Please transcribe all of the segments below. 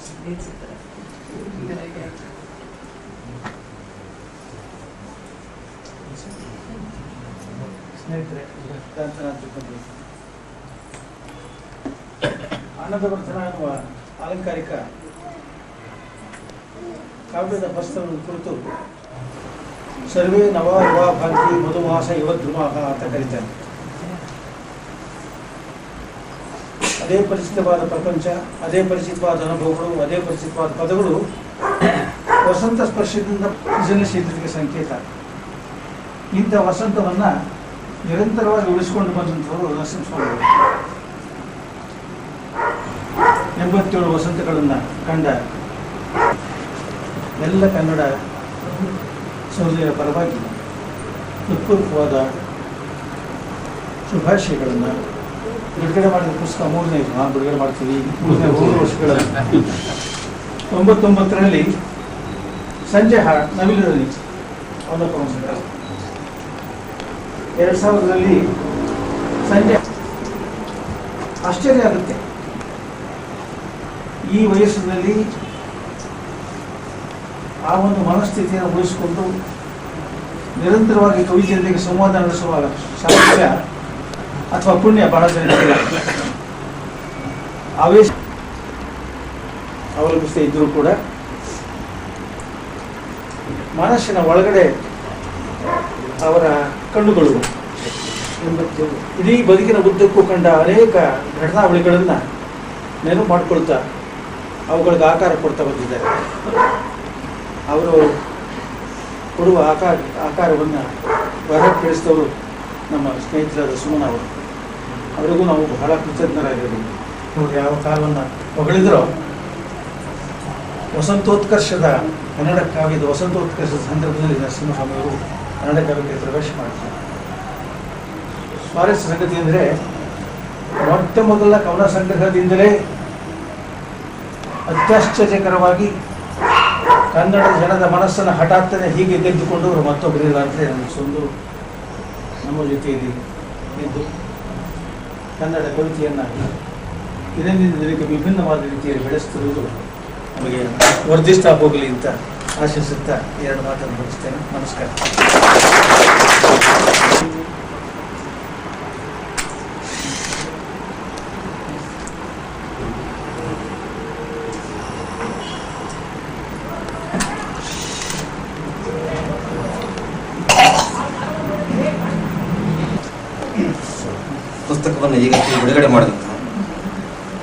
ಸ್ನೇಹಿತರೆ, ಆನಂದವರ್ಧನ ಅನ್ನುವ ಅಲಂಕಾರಿಕ ಕಾವ್ಯದ ವಸ್ತುವನ್ನು ಕುರಿತು ಸರ್ವೇ ನವ ಯುವ ಭಾರತಿ ಮಧುಮಾಸ ಯುವಧ್ರುಮಾಹ ಅಂತ ಕರೀತಾರೆ. ಅದೇ ಪರಿಚಿತವಾದ ಪ್ರಪಂಚ, ಅದೇ ಪರಿಚಿತವಾದ ಅನುಭವಗಳು, ಅದೇ ಪರಿಚಿತವಾದ ಪದಗಳು ವಸಂತ ಸ್ಪರ್ಶದಿಂದ ಸೃಜನಶೀಲತೆಗೆ ಸಂಕೇತ. ಇಂಥ ವಸಂತವನ್ನು ನಿರಂತರವಾಗಿ ಉಳಿಸಿಕೊಂಡು ಬಂದಂಥವರು ನರಸಿಂಹಸ್ವಾಮಿಗಳು. 87 ವಸಂತಗಳನ್ನು ಕಂಡ ಎಲ್ಲ ಕನ್ನಡ ಸಹೋದರಿಯರ ಪರವಾಗಿ ಹೃತ್ಪೂರ್ವಕವಾದ ಶುಭಾಶಯಗಳನ್ನು ಬಿಡುಗಡೆ ಮಾಡಿದ ಪುಸ್ತಕ 3ನೇ ನಾವು ಬಿಡುಗಡೆ ಮಾಡ್ತೀವಿ. 3 ವರ್ಷಗಳಲ್ಲಿ 99ರಲ್ಲಿ ಸಂಜೆ ನವಿಲುದಲ್ಲಿ ಅವಲೋಕನ ಸಂಗ್ರಹ, 2000ರಲ್ಲಿ ಸಂಜೆ. ಆಶ್ಚರ್ಯ ಆಗುತ್ತೆ, ಈ ವಯಸ್ಸಿನಲ್ಲಿ ಆ ಒಂದು ಮನಸ್ಥಿತಿಯನ್ನು ಉಳಿಸಿಕೊಂಡು ನಿರಂತರವಾಗಿ ಕವಿತೆಯೊಂದಿಗೆ ಸಂವಾದ ನಡೆಸುವ ಸಾಮರ್ಥ್ಯ ಅಥವಾ ಪುಣ್ಯ ಬಹಳ ಜನರಿಗೆ ಆವೇಶ ಅವಲಂಬಿಸ್ತಾ ಇದ್ದರೂ ಕೂಡ ಮನಸ್ಸಿನ ಒಳಗಡೆ ಅವರ ಕಣ್ಣುಗಳು ಇಡೀ ಬದುಕಿನ ಉದ್ದಕ್ಕೂ ಕಂಡ ಅನೇಕ ಘಟನಾವಳಿಗಳನ್ನು ನೆನಪು ಮಾಡಿಕೊಳ್ತಾ ಅವುಗಳಿಗೆ ಆಕಾರ ಕೊಡ್ತಾ ಬಂದಿದ್ದಾರೆ. ಅವರು ಕೊಡುವ ಆಕಾರವನ್ನು ಹೊರಪಡಿಸಿದವರು ನಮ್ಮ ಸ್ನೇಹಿತರಾದ ಸುಮನ ಅವರು. ಅವರಿಗೂ ನಾವು ಬಹಳ ಕೃತಜ್ಞರಾಗಿರಬೇಕು. ಅವರು ಯಾವ ಕಾಲವನ್ನು ಹೊಗಳಿದ್ರೋ, ವಸಂತೋತ್ಕರ್ಷದ ಕನ್ನಡ ಕಾವ್ಯದ ವಸಂತೋತ್ಕರ್ಷದ ಸಂದರ್ಭದಲ್ಲಿ ನರಸಿಂಹಸ್ವಾಮಿಯವರು ಕನ್ನಡ ಕಾವ್ಯಕ್ಕೆ ಪ್ರವೇಶ ಮಾಡ್ತಾರೆ. ಸ್ವಾರಸ್ಯ ಸಂಗತಿ ಅಂದರೆ, ಮೊಟ್ಟ ಮೊದಲ ಕವನ ಸಂಗ್ರಹದಿಂದಲೇ ಅತ್ಯಾಶ್ಚರ್ಯಕರವಾಗಿ ಕನ್ನಡ ಜನದ ಮನಸ್ಸನ್ನು ಹಠಾತ್ತನೆ ಹೀಗೆ ಗೆದ್ದುಕೊಂಡವರು ಮತ್ತೊಬ್ಬರಿಲ್ಲ ಅಂದರೆ ಒಂದು ನಮ್ಮ ಜೊತೆಯಲ್ಲಿ ಇದ್ದು ಕನ್ನಡ ಕವಿತೆಯನ್ನು ದಿನದಿಂದ ದಿನಕ್ಕೆ ವಿಭಿನ್ನವಾದ ರೀತಿಯಲ್ಲಿ ಬೆಳೆಸ್ತಿರುವುದು ನಮಗೆ ವರ್ಧಿಸ್ತಾ ಹೋಗಲಿ ಅಂತ ಆಶಿಸುತ್ತಾ 2 ಮಾತನ್ನು ಮುಗಿಸ್ತೇನೆ. ನಮಸ್ಕಾರ. ಪುಸ್ತಕವನ್ನು ಈಗ ಬಿಡುಗಡೆ ಮಾಡಿದಂತಹ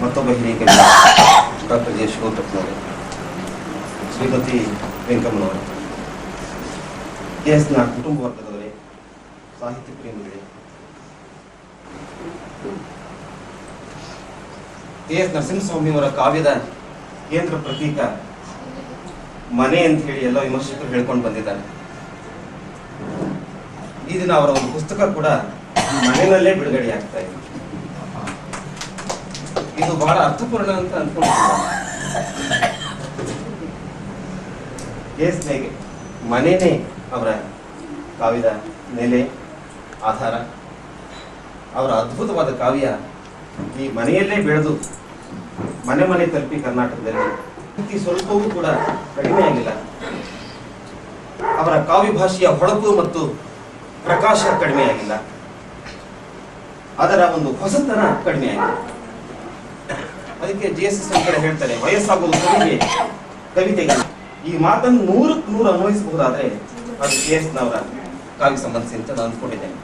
ಮತ್ತೊಬ್ಬ ಹಿರಿಯ ಕವಿ ಡಾಕ್ಟರ್ ಜೆ ಶಿವಪ್ರಜ್ಞವರು, ಶ್ರೀಮತಿ ವೆಂಕಮ್ಮನವರು, KSನ ಕುಟುಂಬ ವರ್ಗದವರೇ, ಸಾಹಿತ್ಯ ಪ್ರೇಮಿಗಳೇ, KS ನರಸಿಂಹಸ್ವಾಮಿಯವರ ಕಾವ್ಯದ ಕೇಂದ್ರ ಪ್ರತೀಕ ಮನೆ ಅಂತ ಹೇಳಿ ಎಲ್ಲ ವಿಮರ್ಶಕರು ಹೇಳ್ಕೊಂಡು ಬಂದಿದ್ದಾರೆ. ಈ ದಿನ ಅವರ ಒಂದು ಪುಸ್ತಕ ಕೂಡ ಮನೆಯಲ್ಲೇ ಬಿಡುಗಡೆ ಆಗ್ತಾ ಇದೆ. ಇದು ಬಹಳ ಅರ್ಥಪೂರ್ಣ ಅಂತ ಅನ್ಕೊಂಡಿದ್ದಾರೆ. KSಗೆ ಮನೆಯೇ ಅವರ ಕಾವ್ಯದ ನೆಲೆ, ಆಧಾರ. ಅವರ ಅದ್ಭುತವಾದ ಕಾವ್ಯ ಈ ಮನೆಯಲ್ಲೇ ಬೆಳೆದು ಮನೆ ಮನೆ ತಲುಪಿ ಕರ್ನಾಟಕದಲ್ಲಿ ಸ್ವಲ್ಪವೂ ಕೂಡ ಕಡಿಮೆ ಆಗಿಲ್ಲ. ಅವರ ಕಾವ್ಯ ಭಾಷೆಯ ಹೊಳಪು ಮತ್ತು ಪ್ರಕಾಶ ಕಡಿಮೆ ಆಗಿಲ್ಲ, ಅದರ ಒಂದು ಹೊಸತನ ಕಡಿಮೆ ಆಗಿದೆ. ಅದಕ್ಕೆ JSS ಕಡೆ ಹೇಳ್ತಾರೆ, ವಯಸ್ಸಾಗುವುದು ಕವಿತೆಗೆ. ಈ ಮಾತನ್ನು 100ಕ್ಕೆ 100 ಅನ್ವಯಿಸಬಹುದಾದ್ರೆ ಅದು KSನವರ ಕಾವ್ಯ ಸಂಬಂಧಿಸಿ ಅಂತ ನಾನು ಅಂದ್ಕೊಂಡಿದ್ದೇನೆ.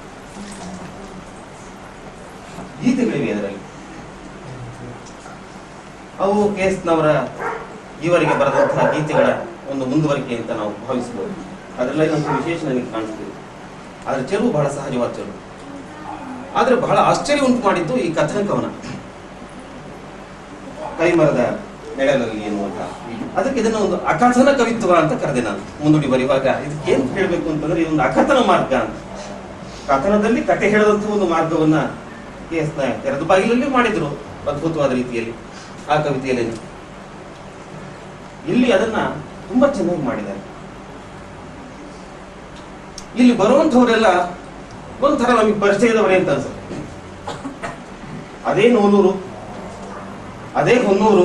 ಗೀತೆಗಳಿವೆ ಅದರಲ್ಲಿ, ಅವು KSನವರ ಈವರೆಗೆ ಬರೆದಂತಹ ಗೀತೆಗಳ ಒಂದು ಮುಂದುವರಿಕೆ ಅಂತ ನಾವು ಭಾವಿಸಬಹುದು. ಅದರಲ್ಲಿ ಒಂದು ವಿಶೇಷ ನನಗೆ ಕಾಣಿಸ್ತೀವಿ. ಅದರ ಚೆಲುವು ಬಹಳ ಸಹಜವಾದ ಚೆಲುವು. ಆದರೆ ಬಹಳ ಆಶ್ಚರ್ಯ ಉಂಟು ಮಾಡಿದ್ದು ಈ ಕಥನ ಕವನ ಕೈಮರದ ನೆಳಲಲ್ಲಿ ಎನ್ನುವಂತ. ಅದಕ್ಕೆ ಇದನ್ನ ಒಂದು ಅಕಥನ ಕವಿತ್ವ ಅಂತ ಕರೆದೆ ನಾನು ಮುಂದೂಡಿ ಬರೆಯುವಾಗ. ಇದಕ್ಕೆ ಏನ್ ಹೇಳ್ಬೇಕು ಅಂತಂದ್ರೆ, ಇದೊಂದು ಅಕಥನ ಮಾರ್ಗ ಅಂತ. ಕಥನದಲ್ಲಿ ಕತೆ ಹೇಳದಂತ ಒಂದು ಮಾರ್ಗವನ್ನ KSನ ತೆರೆದ ಬಾಗಿಲಲ್ಲಿ ಮಾಡಿದ್ರು ಅದ್ಭುತವಾದ ರೀತಿಯಲ್ಲಿ ಆ ಕವಿತೆಯಲ್ಲಿ. ಇಲ್ಲಿ ಅದನ್ನ ತುಂಬಾ ಚೆನ್ನಾಗಿ ಮಾಡಿದ್ದಾರೆ. ಇಲ್ಲಿ ಬರುವಂತವರೆಲ್ಲ ಒಂಥರ ನಮಗೆ ಪರಿಚಯದವರೇ ಅಂತ ಅನ್ಸುತ್ತೆ. ಅದೇ ನೋಲೂರು, ಅದೇ ಹೊನ್ನೂರು,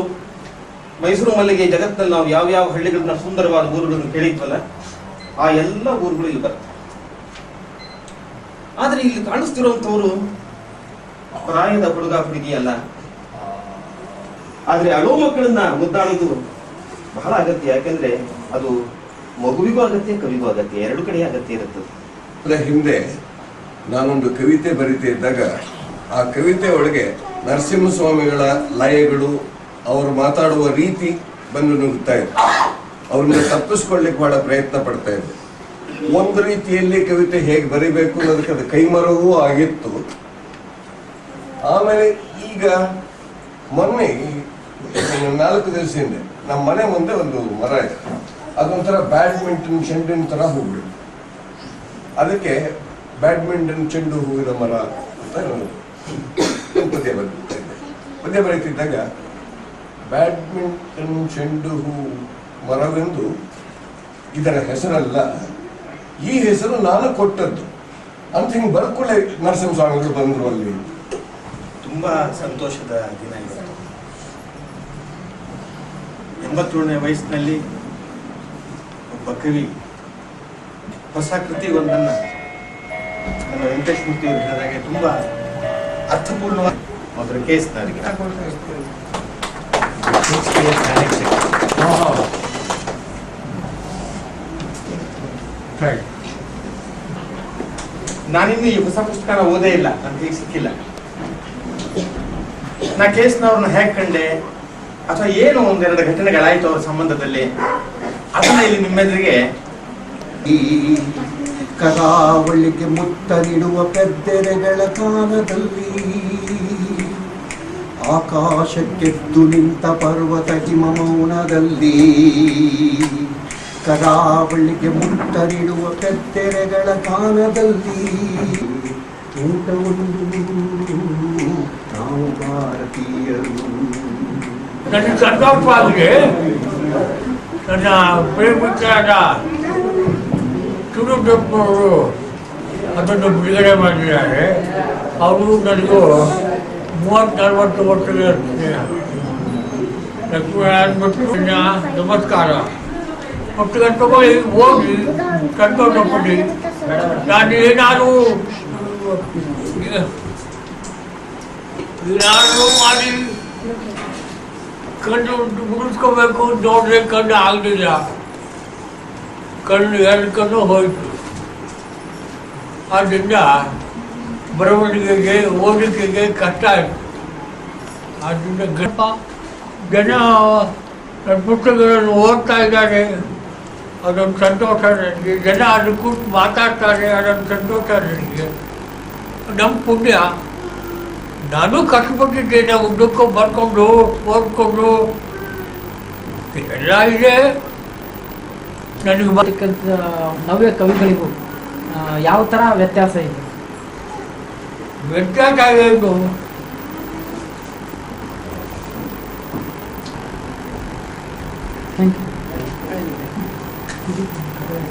ಮೈಸೂರು ಮಲ್ಲಿಗೆ ಜಗತ್ತಿನಲ್ಲಿ ನಾವು ಯಾವ ಯಾವ ಹಳ್ಳಿಗಳನ್ನ ಸುಂದರವಾದ ಊರುಗಳನ್ನು ಕೇಳಿದ್ವಲ್ಲ, ಆ ಎಲ್ಲ ಊರುಗಳು ಇಲ್ಲಿ ಬರ್ತವೆ. ಆದ್ರೆ ಇಲ್ಲಿ ಕಾಣಿಸ್ತಿರುವಂತವ್ರು ಪ್ರಾಯದ ಹುಡುಗ ಹುಡುಗಿ ಅಲ್ಲ. ಆದ್ರೆ ಅಳೋ ಮಕ್ಕಳನ್ನ ಮುದ್ದಾಡೋದು ಬಹಳ ಅಗತ್ಯ. ಯಾಕಂದ್ರೆ ಅದು ಮಗುವಿಗೂ ಅಗತ್ಯ, ಕವಿಗೂ ಅಗತ್ಯ, ಎರಡು ಕಡೆ ಅಗತ್ಯ ಇರುತ್ತದೆ. ಹಿಂದೆ ನಾನೊಂದು ಕವಿತೆ ಬರೀತಾ ಇದ್ದಾಗ ಆ ಕವಿತೆ ಒಳಗೆ ನರಸಿಂಹಸ್ವಾಮಿಗಳ ಲಯಗಳು, ಅವರು ಮಾತಾಡುವ ರೀತಿ ಬಂದು ನುಗ್ತಾ ಇತ್ತು. ಅವ್ರನ್ನ ತಪ್ಪಿಸ್ಕೊಳ್ಳಿಕ್ಕೆ ಬಹಳ ಪ್ರಯತ್ನ ಪಡ್ತಾ ಇದ್ದೆ. ಒಂದು ರೀತಿಯಲ್ಲಿ ಕವಿತೆ ಹೇಗೆ ಬರಿಬೇಕು ಅನ್ನೋದಕ್ಕೆ ಅದು ಕೈಮರವೂ ಆಗಿತ್ತು. ಆಮೇಲೆ ಈಗ ಮೊನ್ನೆ 4 ದಿವಸ ಹಿಂದೆ ನಮ್ಮ ಮನೆ ಮುಂದೆ ಒಂದು ಮರ ಇದೆ. ಅದೊಂಥರ ಬ್ಯಾಡ್ಮಿಂಟನ್ ಚೆಂಡಿನ ತರ ಹೋಗ್ಬಿಡು. ಅದಕ್ಕೆ ಬ್ಯಾಡ್ಮಿಂಟನ್ ಚೆಂಡು ಹೂವಿನ ಮರ ಅಂತ ಪದ್ಯ ಬರೀತಿದ್ದಾಗ ಬ್ಯಾಡ್ಮಿಂಟನ್ ಚೆಂಡು ಹೂ ಮರವೆಂದು ಇದರ ಹೆಸರಲ್ಲ, ಈ ಹೆಸರು ನಾನು ಕೊಟ್ಟದ್ದು ಅಂತ ಹಿಂಗೆ ಬರ್ಕೊಳ್ಳೆ ನರಸಿಂಹಸ್ವಾಮಿಗಳು ಬಂದ್ರು ಅಲ್ಲಿ. ತುಂಬಾ ಸಂತೋಷದ ದಿನ ಇವತ್ತು. 87ನೇ ವಯಸ್ಸಿನಲ್ಲಿ ಒಬ್ಬ ಕವಿ ಹೊಸ ಕೃತಿ ಒಂದನ್ನ ನಮ್ಮ ವೆಂಕಟೇಶ್ ಮೂರ್ತಿ ಅವರು ಹೇಳಿದಾಗೆ ತುಂಬಾ ಅರ್ಥಪೂರ್ಣವಾಗಿ ಅದರ ಕೇಸ್ನವರಿಗೆ ನಾನಿನ್ನು ಈ ಹೊಸ ಪುಸ್ತಕನ ಓದೇ ಇಲ್ಲ, ನನಗೆ ಈಗ ಸಿಕ್ಕಿಲ್ಲ. ನಾ ಕೇಸ್ನವ್ರನ್ನ ಹೇಗೆ ಕಂಡೆ ಅಥವಾ ಏನು ಒಂದೆರಡು ಘಟನೆಗಳಾಯ್ತು ಅವ್ರ ಸಂಬಂಧದಲ್ಲಿ, ಅದನ್ನ ಇಲ್ಲಿ ನಿಮ್ಮೆದುರಿಗೆ ಈ ಕರಾವಳಿಗೆ ಮುತ್ತರಿಡುವ ಪೆದ್ದೆರೆಗಳ ಕಾಲದಲ್ಲಿ ಆಕಾಶಕ್ಕೆದ್ದು ನಿಂತ ಪರ್ವತ ಹಿಮ ಮೌನದಲ್ಲಿ, ಕರಾವಳಿಗೆ ಮುತ್ತರಿಡುವ ಪೆದ್ದೆರೆಗಳ ಕಾಲದಲ್ಲಿ ಊಟವೊಂದು ನಾವು ಭಾರತೀಯರು. ನನ್ನ ಸಂಕಲ್ಪಕ್ಕೆ ನನ್ನ ಪ್ರೇಮಿಕರಾದ ತುರುದಪ್ಪವರು ಅದನ್ನು ಬಿಡುಗಡೆ ಮಾಡಿದ್ದಾರೆ. ಅವರು ನನಗೂ 30-40 ವರ್ಷಗಳ ಸ್ನೇಹ. ಲಕ್ಷ್ಮೀನಾರಾಯಣ ನಮಸ್ಕಾರ. ಪುಸ್ತಕವಾಗಿ ಹೋಗಿ ಸಂತೋಷಪಡಿ. ನಾನು ಏನಾದರೂ ಮಾಡಿ ಕಣ್ಣು ಮುಗಿಸ್ಕೋಬೇಕು ನೋಡ್ರೆ ಕಣ್ಣು ಆಗಲಿಲ್ಲ. ಕಣ್ಣು 2 ಕಣ್ಣು ಹೋಯಿತು. ಆದ್ದರಿಂದ ಬರವಣಿಗೆಗೆ ಓದಿಕೆಗೆ ಕಷ್ಟ ಆಯಿತು. ಆದ್ದರಿಂದ ಜನ ನನ್ನ ಪುಸ್ತಕಗಳನ್ನು ಓದ್ತಾ ಇದ್ದಾರೆ, ಅದೊಂದು ಸಂತೋಷ ನನಗೆ. ಜನ ಅದು ಕೂತು ಮಾತಾಡ್ತಾರೆ, ಅದೊಂದು ಸಂತೋಷ ನನಗೆ. ನಮ್ಮ ಪುಣ್ಯ. ನಾನು ಕಷ್ಟಪಟ್ಟಿದ್ದೇನೆ, ಉದ್ದಕ್ಕೂ ಬರ್ಕೊಂಡು ಓದ್ಕೊಂಡು ಎಲ್ಲ ಇದೆ. ನನಗೆ ನವ್ಯ ಕವಿಗಳಿಗೂ ಯಾವ ಥರ ವ್ಯತ್ಯಾಸ ಇದೆ? ವ್ಯತ್ಯಾಸ ಏನು?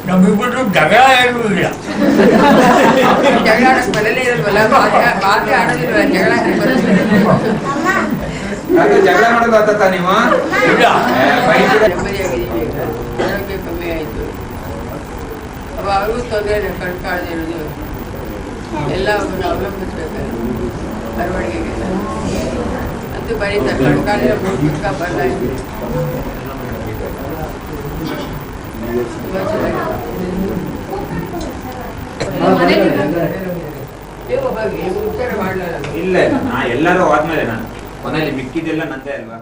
ನಮ್ಮಿಬ್ಬರು ಜಗಳ ಏನೂ ಇಲ್ಲ. ಜಗಳ ಮಾಡೋದು ಆತ ನೀವು ಆರೋಗ್ಯ ಕಮ್ಮಿ ಆಯಿತು. ಅವ್ರಿಗೂ ತೊಂದರೆ ಕಣ್ಕಾಳ್ದಿರೋದು ಎಲ್ಲ ಅವ್ರನ್ನ ಅವಲಂಬಿಸ್ಬೇಕಾದ್ರೆ ಬರವಣಿಗೆಗೆಲ್ಲ ಅಂತೂ ಬರೀತಾರೆ. ಕಣ್ಕಾಲಿನ ಪುಸ್ತಕ ಬರಲಾಯಿತು. ಇಲ್ಲ, ನಾ ಎಲ್ಲರೂ ಆದ್ಮೇಲೆ ನಾನು ಕೊನೆಯಲ್ಲಿ ಮಿಕ್ಕಿದ್ದೆಲ್ಲ ನಂದೇ ಅಲ್ವಾ.